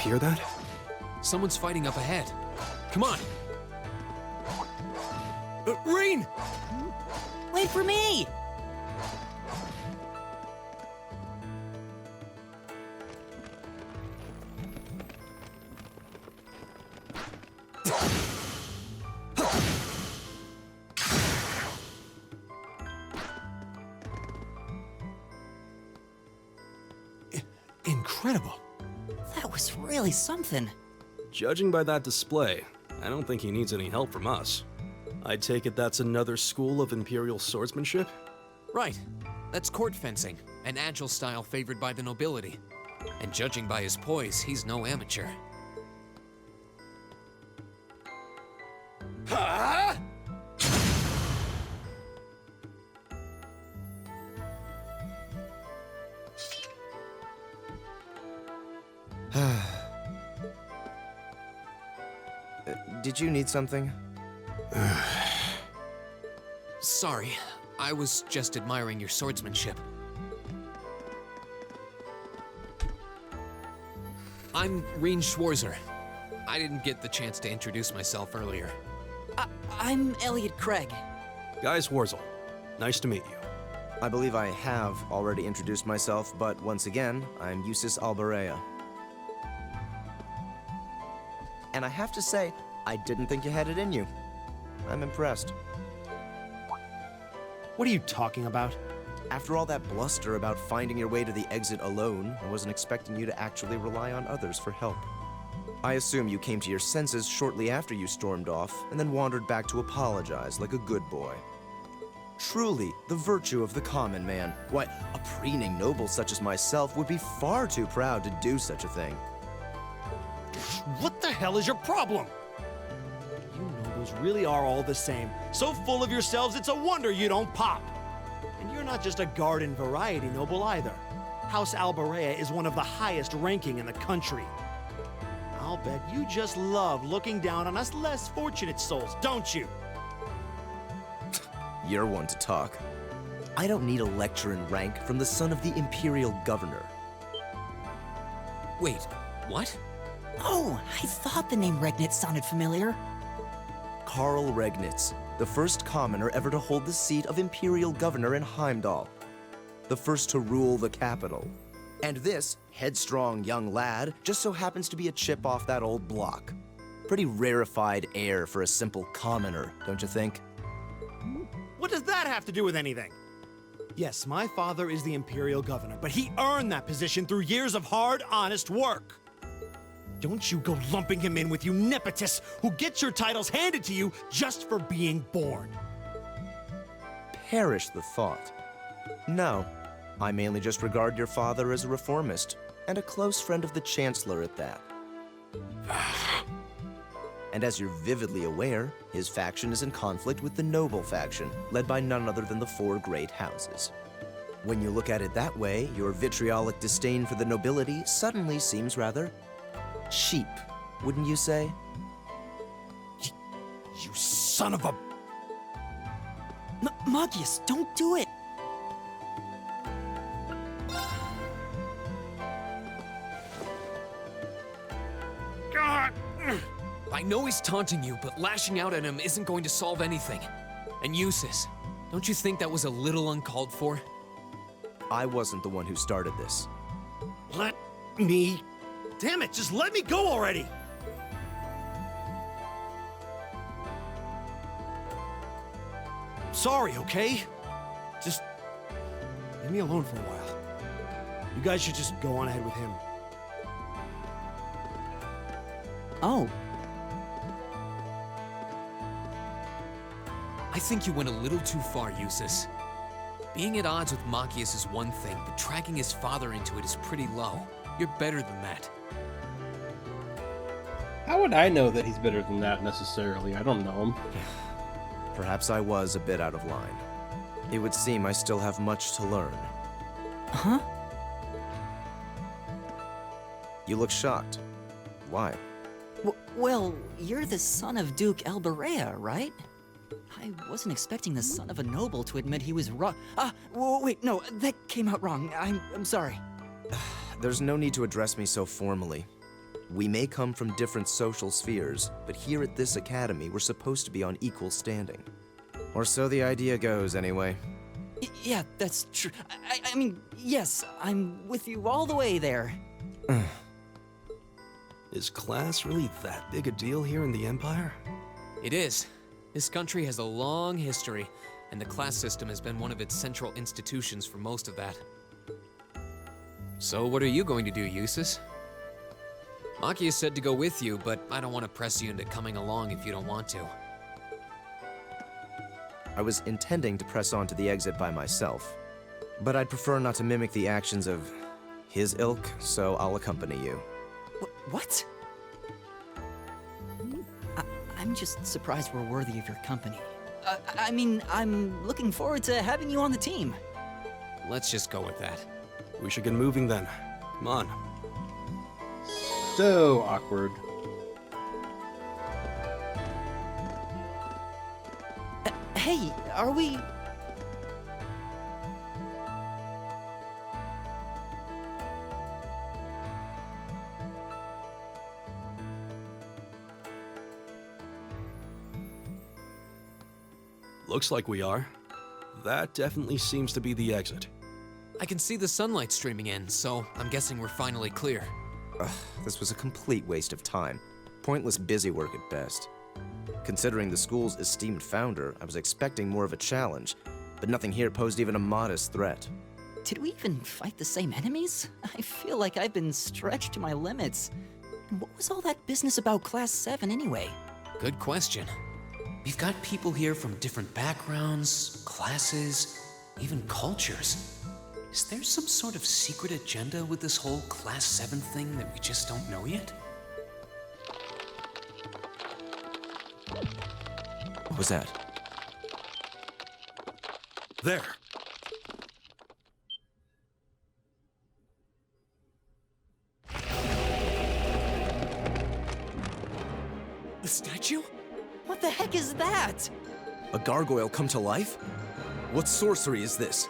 hear that? Someone's fighting up ahead. Come on! Rain! Wait for me! Incredible. That was really something. Judging by that display, I don't think he needs any help from us. I take it that's another school of Imperial swordsmanship? Right. That's court fencing, an agile style favored by the nobility. And judging by his poise, he's no amateur. Huh? Did you need something? Sorry, I was just admiring your swordsmanship. I'm Reen Schwarzer. I didn't get the chance to introduce myself earlier. I'm Elliot Craig. Guys, Warzel, nice to meet you. I believe I have already introduced myself, but once again, I'm Eustace Alberea. And I have to say, I didn't think you had it in you. I'm impressed. What are you talking about? After all that bluster about finding your way to the exit alone, I wasn't expecting you to actually rely on others for help. I assume you came to your senses shortly after you stormed off, and then wandered back to apologize like a good boy. Truly, the virtue of the common man. Why, a preening noble such as myself would be far too proud to do such a thing. What the hell is your problem? You nobles really are all the same. So full of yourselves, it's a wonder you don't pop. And you're not just a garden variety noble either. House Alberea is one of the highest ranking in the country. I'll bet you just love looking down on us less fortunate souls, don't you? You're one to talk. I don't need a lecture in rank from the son of the Imperial Governor. Wait, what? Oh, I thought the name Regnitz sounded familiar. Karl Regnitz, the first commoner ever to hold the seat of Imperial Governor in Heimdall. The first to rule the capital. And this headstrong young lad just so happens to be a chip off that old block. Pretty rarefied air for a simple commoner, don't you think? What does that have to do with anything? Yes, my father is the Imperial Governor, but he earned that position through years of hard, honest work. Don't you go lumping him in with you nepotists who get your titles handed to you just for being born. Perish the thought. No, I mainly just regard your father as a reformist, and a close friend of the Chancellor at that. And as you're vividly aware, his faction is in conflict with the noble faction, led by none other than the four great houses. When you look at it that way, your vitriolic disdain for the nobility suddenly seems rather cheap, wouldn't you say? You son of a... Magius, don't do it! I know he's taunting you, but lashing out at him isn't going to solve anything. And Eustace, don't you think that was a little uncalled for? I wasn't the one who started this. Let me... Damn it, just let me go already! Sorry, okay? Just leave me alone for a while. You guys should just go on ahead with him. Oh. I think you went a little too far, Eustace. Being at odds with Machias is one thing, but dragging his father into it is pretty low. You're better than that. How would I know that he's better than that necessarily? I don't know him. Perhaps I was a bit out of line. It would seem I still have much to learn. Huh? You look shocked. Why? Well, you're the son of Duke Alberea, right? I wasn't expecting the son of a noble to admit he was wrong. Wait, no, that came out wrong. I'm sorry. There's no need to address me so formally. We may come from different social spheres, but here at this academy, we're supposed to be on equal standing. Or so the idea goes, anyway. Yeah, that's true. I mean, yes, I'm with you all the way there. Is class really that big a deal here in the Empire? It is. This country has a long history, and the class system has been one of its central institutions for most of that. So what are you going to do, Eustace? Makia said to go with you, but I don't want to press you into coming along if you don't want to. I was intending to press on to the exit by myself, but I'd prefer not to mimic the actions of his ilk, so I'll accompany you. What? I'm just surprised we're worthy of your company. I mean, I'm looking forward to having you on the team. Let's just go with that. We should get moving then. Come on. So awkward. Hey, are we... Looks like we are. That definitely seems to be the exit. I can see the sunlight streaming in, so I'm guessing we're finally clear. Ugh, this was a complete waste of time. Pointless busywork at best. Considering the school's esteemed founder, I was expecting more of a challenge, but nothing here posed even a modest threat. Did we even fight the same enemies? I feel like I've been stretched to my limits. And what was all that business about Class 7 anyway? Good question. We've got people here from different backgrounds, classes, even cultures. Is there some sort of secret agenda with this whole Class 7 thing that we just don't know yet? What was that? There! The statue? What the heck is that? A gargoyle come to life? What sorcery is this?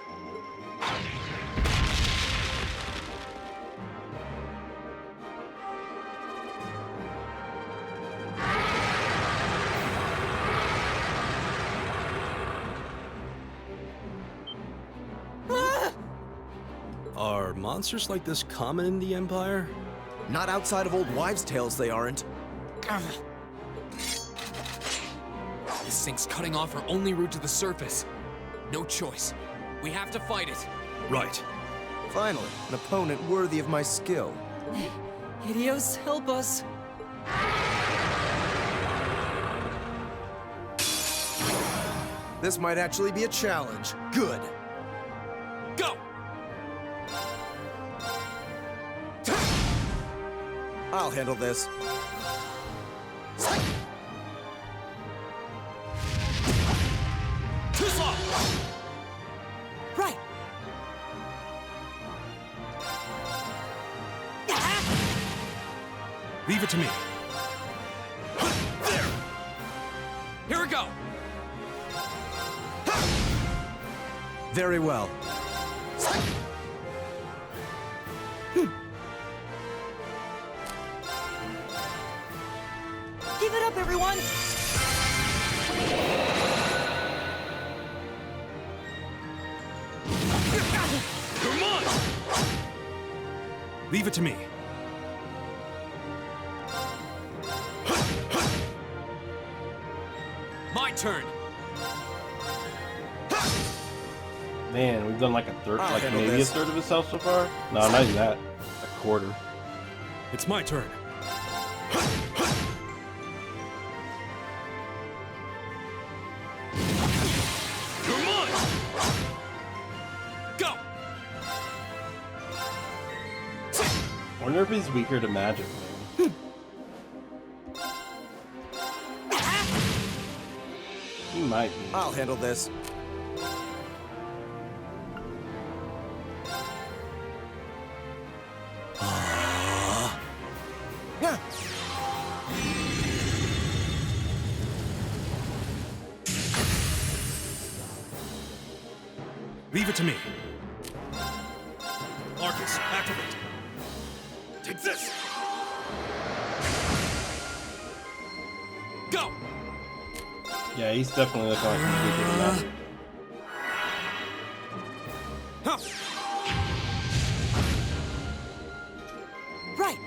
Are monsters like this common in the Empire? Not outside of old wives' tales, they aren't. This thing's cutting off our only route to the surface. No choice. We have to fight it. Right. Finally, an opponent worthy of my skill. Idios, help us. This might actually be a challenge. Good. Go! I'll handle this. Right. Leave it to me. There! Here we go! Very well. Give it up, everyone! Come on! Leave it to me. My turn! Man, we've done like a third, I'll like handle maybe this. a third of his health so far. No, not even that. A quarter. It's my turn. Come on! Go! I wonder if he's weaker to magic, maybe. He might be. I'll handle this. Leave it to me. Arcus, activate. Take this! Yeah, he's definitely looking like he's weaker than that. Right.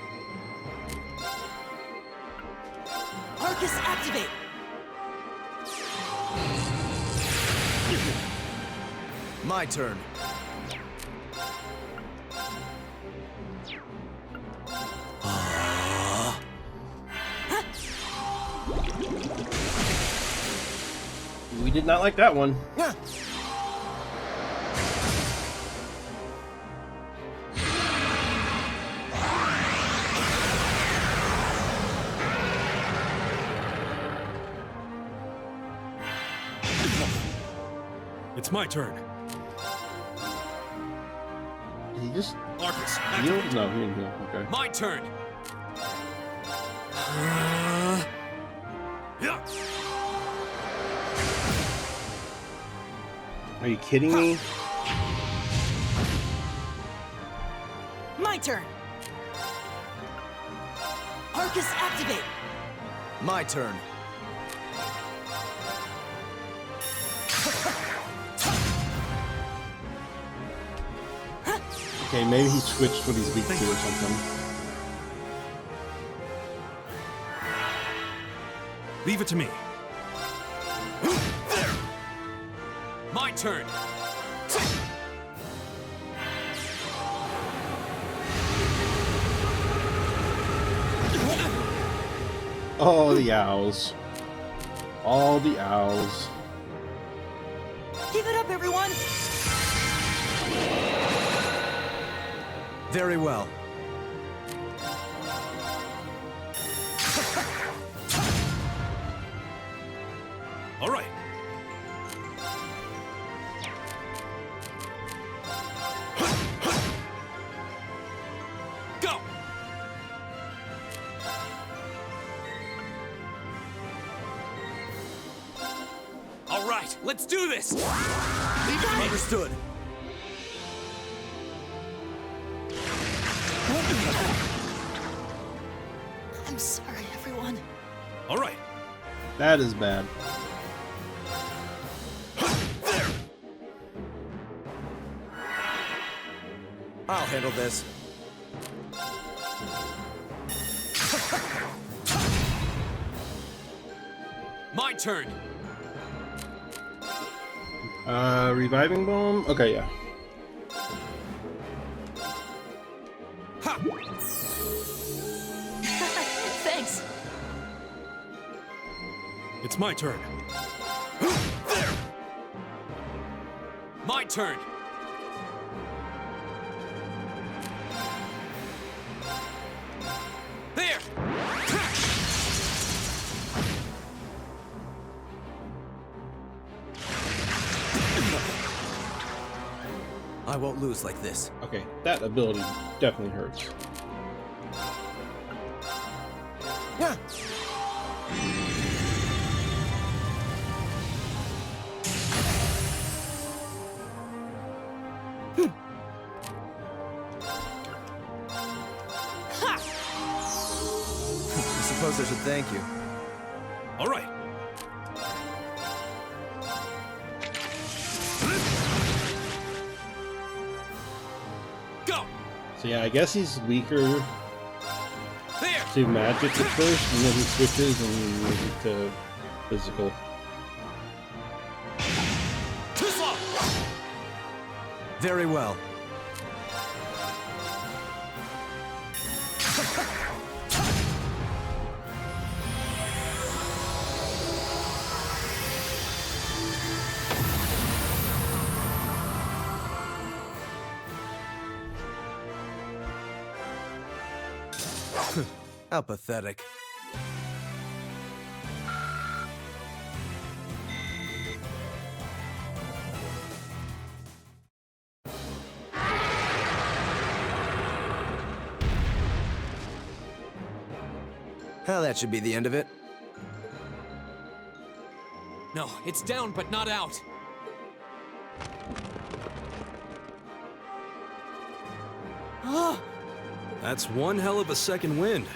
Arcus activate. My turn. We did not like that one. Yeah. It's my turn. Did he just Arcus, heal? activate. No, he didn't heal. Okay. My turn. Yeah. Are you kidding me? My turn. Arcus activate. My turn. Okay, maybe he switched what he's weak to or something. Leave it to me. My turn. Oh, the owls. All the owls. Give it up, everyone. Very well. All right. Go. All right, let's do this. Understood. I'm sorry, everyone. All right. That is bad. I'll handle this. My turn. Reviving bomb? Okay, yeah. Thanks. It's my turn. My turn. There. I won't lose like this. Okay, that ability definitely hurts. Yeah. I suppose I should thank you. All right. Go. So yeah, I guess he's weaker There. to magic at first, and then he switches and he moves to physical. Too slow. Very well. How pathetic. Well, that should be the end of it. No, it's down but not out. Oh, That's one hell of a second wind.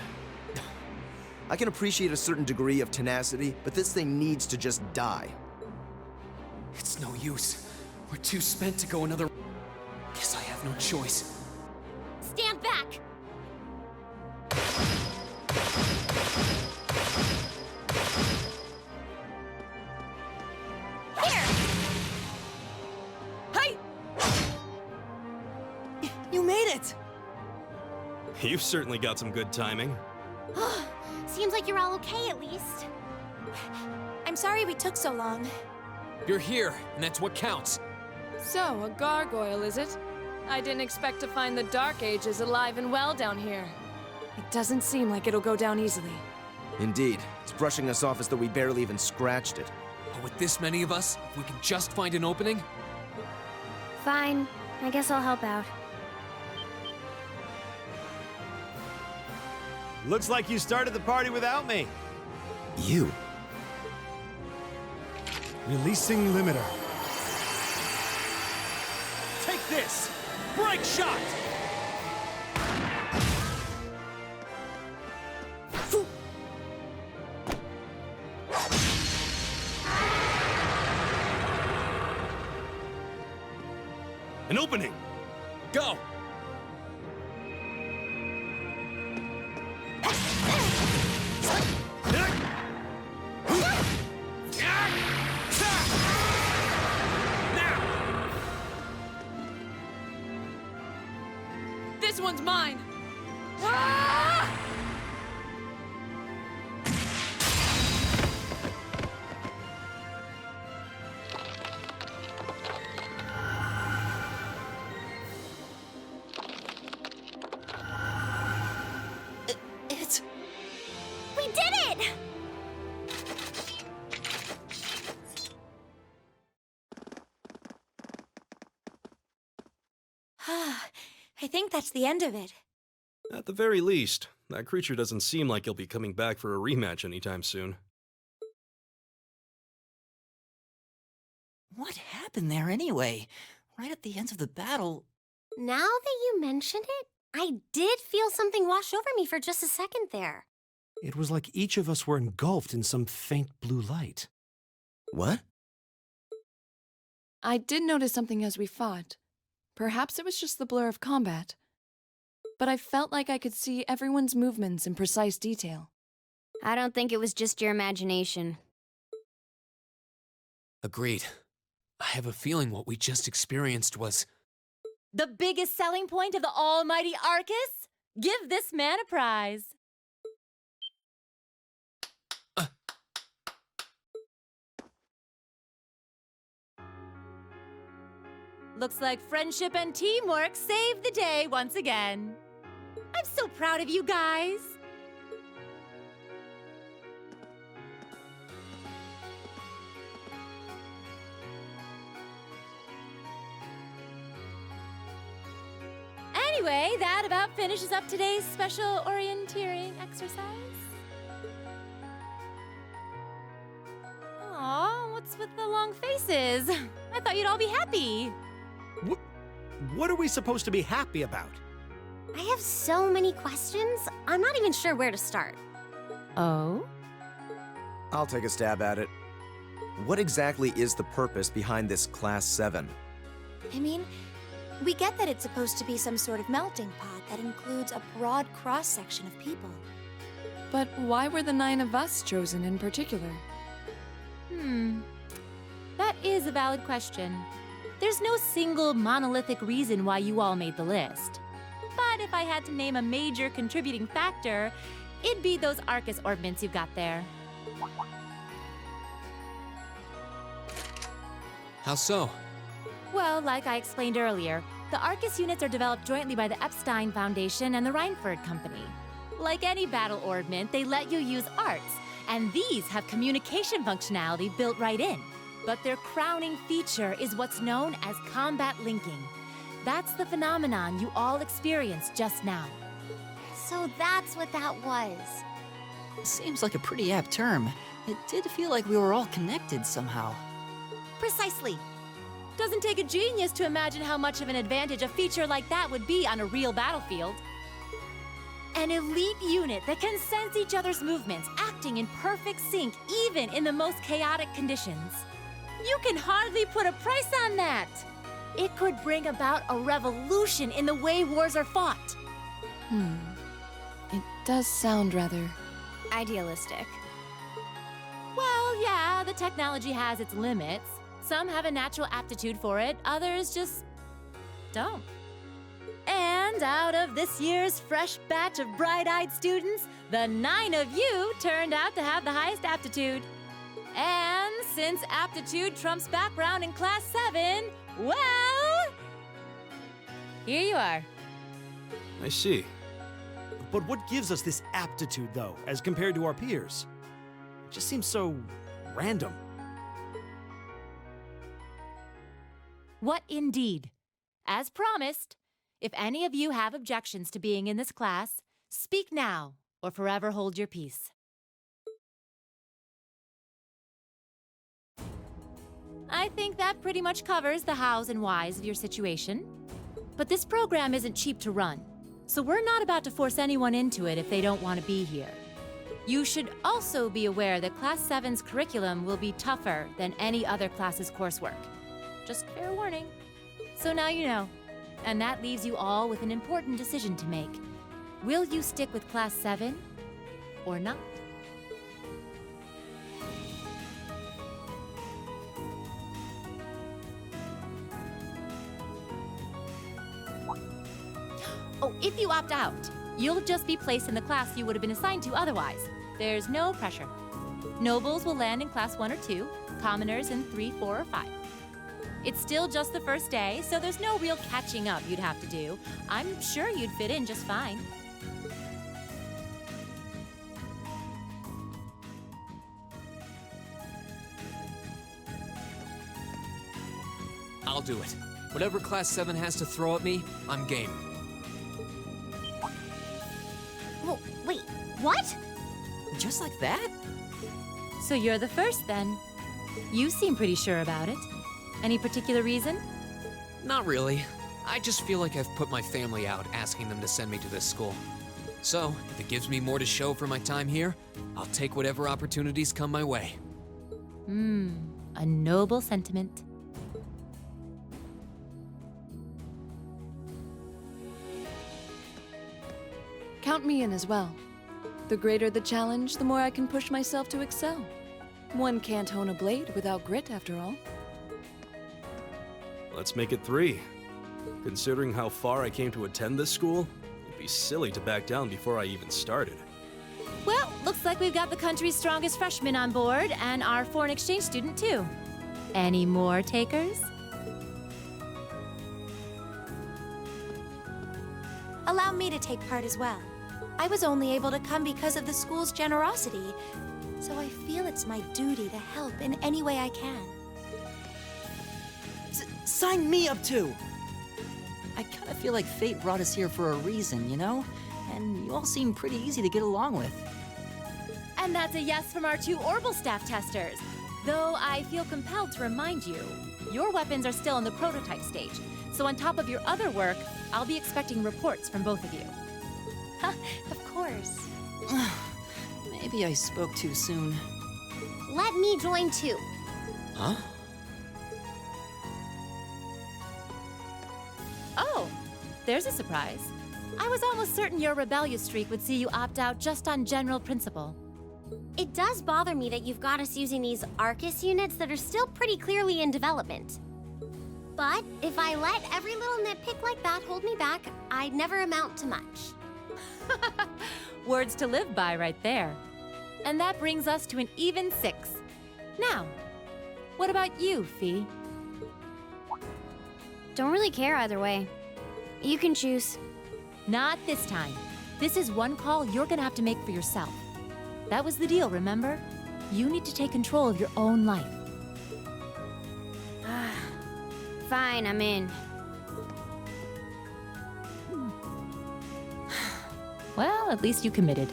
I can appreciate a certain degree of tenacity, but this thing needs to just die. It's no use. We're too spent to go another. Guess I have no choice. Stand back! Here! Hey! You made it! You've certainly got some good timing. Seems like you're all okay at least. I'm sorry we took so long. You're here, and that's what counts. So, a gargoyle, is it? I didn't expect to find the Dark Ages alive and well down here. It doesn't seem like it'll go down easily. Indeed, it's brushing us off as though we barely even scratched it. But with this many of us, if we can just find an opening. Fine. I guess I'll help out. Looks like you started the party without me. You? Releasing limiter. Take this! Break shot! An opening! Go! This one's mine! Ah! It's... We did it! I think that's the end of it. At the very least, that creature doesn't seem like he'll be coming back for a rematch anytime soon. What happened there anyway? Right at the end of the battle... Now that you mention it, I did feel something wash over me for just a second there. It was like each of us were engulfed in some faint blue light. What? I did notice something as we fought. Perhaps it was just the blur of combat. But I felt like I could see everyone's movements in precise detail. I don't think it was just your imagination. Agreed. I have a feeling what we just experienced was... The biggest selling point of the almighty Arcus? Give this man a prize. Looks like friendship and teamwork saved the day once again. I'm so proud of you guys. Anyway, that about finishes up today's special orienteering exercise. Aw, what's with the long faces? I thought you'd all be happy. What are we supposed to be happy about? I have so many questions, I'm not even sure where to start. Oh? I'll take a stab at it. What exactly is the purpose behind this Class 7? I mean, we get that it's supposed to be some sort of melting pot that includes a broad cross-section of people. But why were the 9 of us chosen in particular? That is a valid question. There's no single monolithic reason why you all made the list. But if I had to name a major contributing factor, it'd be those Arcus orbments you've got there. How so? Well, like I explained earlier, the Arcus units are developed jointly by the Epstein Foundation and the Reinford Company. Like any battle orbment, they let you use arts, and these have communication functionality built right in. But their crowning feature is what's known as combat linking. That's the phenomenon you all experienced just now. So that's what that was. Seems like a pretty apt term. It did feel like we were all connected somehow. Precisely. Doesn't take a genius to imagine how much of an advantage a feature like that would be on a real battlefield. An elite unit that can sense each other's movements, acting in perfect sync even in the most chaotic conditions. You can hardly put a price on that. It could bring about a revolution in the way wars are fought. It does sound rather... Idealistic. Well, yeah, the technology has its limits. Some have a natural aptitude for it, others just don't. And out of this year's fresh batch of bright-eyed students, the 9 of you turned out to have the highest aptitude. And since aptitude trumps background in Class 7, well, here you are. I see. But what gives us this aptitude, though, as compared to our peers? It just seems so random. What indeed? As promised, if any of you have objections to being in this class, speak now or forever hold your peace. I think that pretty much covers the hows and whys of your situation. But this program isn't cheap to run, so we're not about to force anyone into it if they don't want to be here. You should also be aware that Class 7's curriculum will be tougher than any other class's coursework. Just fair warning. So now you know. And that leaves you all with an important decision to make. Will you stick with Class 7 or not? Oh, if you opt out, you'll just be placed in the class you would have been assigned to otherwise. There's no pressure. Nobles will land in Class 1 or 2, commoners in 3, 4, or 5. It's still just the first day, so there's no real catching up you'd have to do. I'm sure you'd fit in just fine. I'll do it. Whatever Class 7 has to throw at me, I'm game. Whoa, wait, what? Just like that? So you're the first then. You seem pretty sure about it. Any particular reason? Not really. I just feel like I've put my family out asking them to send me to this school. So, if it gives me more to show for my time here, I'll take whatever opportunities come my way. A noble sentiment. Count me in as well. The greater the challenge, the more I can push myself to excel. One can't hone a blade without grit, after all. Let's make it 3. Considering how far I came to attend this school, it'd be silly to back down before I even started. Well, looks like we've got the country's strongest freshman on board, and our foreign exchange student, too. Any more takers? Allow me to take part as well. I was only able to come because of the school's generosity, so I feel it's my duty to help in any way I can. Sign me up too! I kind of feel like fate brought us here for a reason, you know? And you all seem pretty easy to get along with. And that's a yes from our 2 Orbital staff testers. Though I feel compelled to remind you, your weapons are still in the prototype stage. So on top of your other work, I'll be expecting reports from both of you. Of course. Maybe I spoke too soon. Let me join too. Huh? Oh, there's a surprise. I was almost certain your rebellious streak would see you opt out just on general principle. It does bother me that you've got us using these Arcus units that are still pretty clearly in development. But if I let every little nitpick like that hold me back, I'd never amount to much. Words to live by right there. And that brings us to an even 6. Now, what about you, Fee? Don't really care either way. You can choose. Not this time. This is one call you're gonna have to make for yourself. That was the deal, remember? You need to take control of your own life. Fine, I'm in. Well, at least you committed.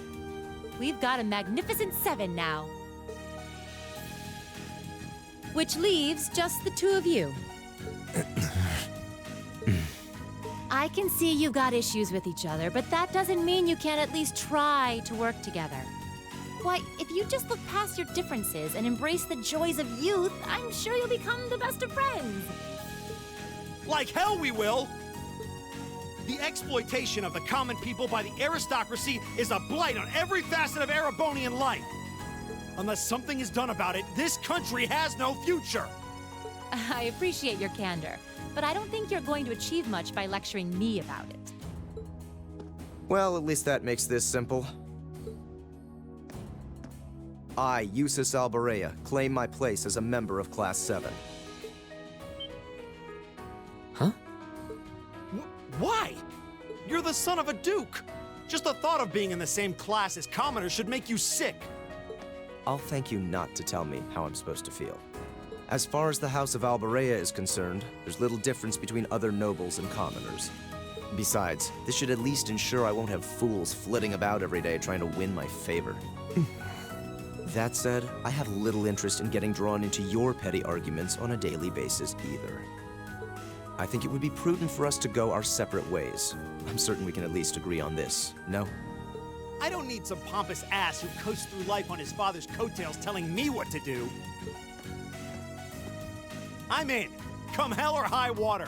We've got a magnificent 7 now. Which leaves just the 2 of you. I can see you've got issues with each other, but that doesn't mean you can't at least try to work together. Why, if you just look past your differences and embrace the joys of youth, I'm sure you'll become the best of friends. Like hell we will! The exploitation of the common people by the aristocracy is a blight on every facet of Erebonian life. Unless something is done about it, this country has no future! I appreciate your candor, but I don't think you're going to achieve much by lecturing me about it. Well, at least that makes this simple. I, Eustace Alberea, claim my place as a member of Class 7. Huh? Why? You're the son of a duke! Just the thought of being in the same class as commoners should make you sick! I'll thank you not to tell me how I'm supposed to feel. As far as the House of Alberea is concerned, there's little difference between other nobles and commoners. Besides, this should at least ensure I won't have fools flitting about every day trying to win my favor. That said, I have little interest in getting drawn into your petty arguments on a daily basis either. I think it would be prudent for us to go our separate ways. I'm certain we can at least agree on this, no? I don't need some pompous ass who coasts through life on his father's coattails telling me what to do. I'm in, come hell or high water.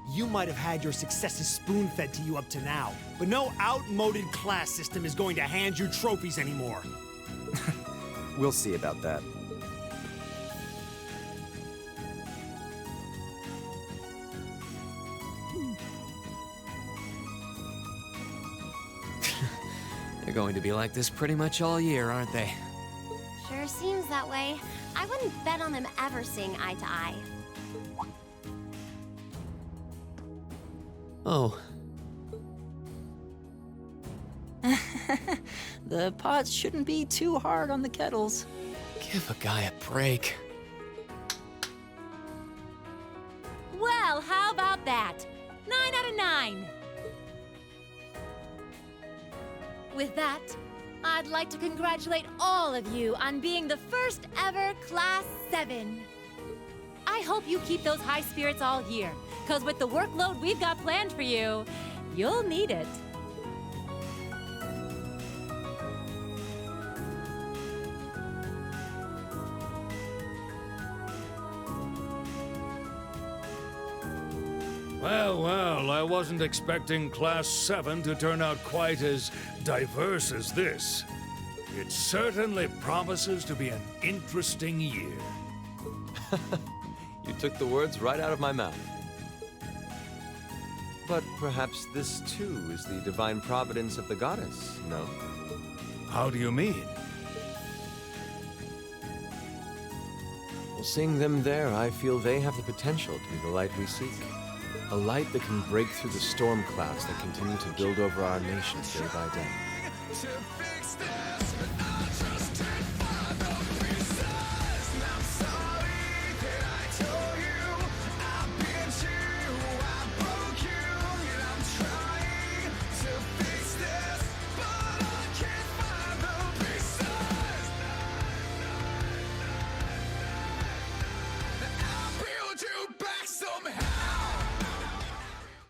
You might have had your successes spoon-fed to you up to now, but no outmoded class system is going to hand you trophies anymore. We'll see about that. They're going to be like this pretty much all year, aren't they? Sure seems that way. I wouldn't bet on them ever seeing eye to eye. Oh. The pots shouldn't be too hard on the kettles. Give a guy a break. Well, how about that? 9 out of 9. With that, I'd like to congratulate all of you on being the first ever Class 7. I hope you keep those high spirits all year, because with the workload we've got planned for you, you'll need it. Well, well, I wasn't expecting Class 7 to turn out quite as diverse as this. It certainly promises to be an interesting year. You took the words right out of my mouth. But perhaps this too is the divine providence of the goddess, no? How do you mean? Well, seeing them there, I feel they have the potential to be the light we seek. A light that can break through the storm clouds that continue to build over our nations day by day.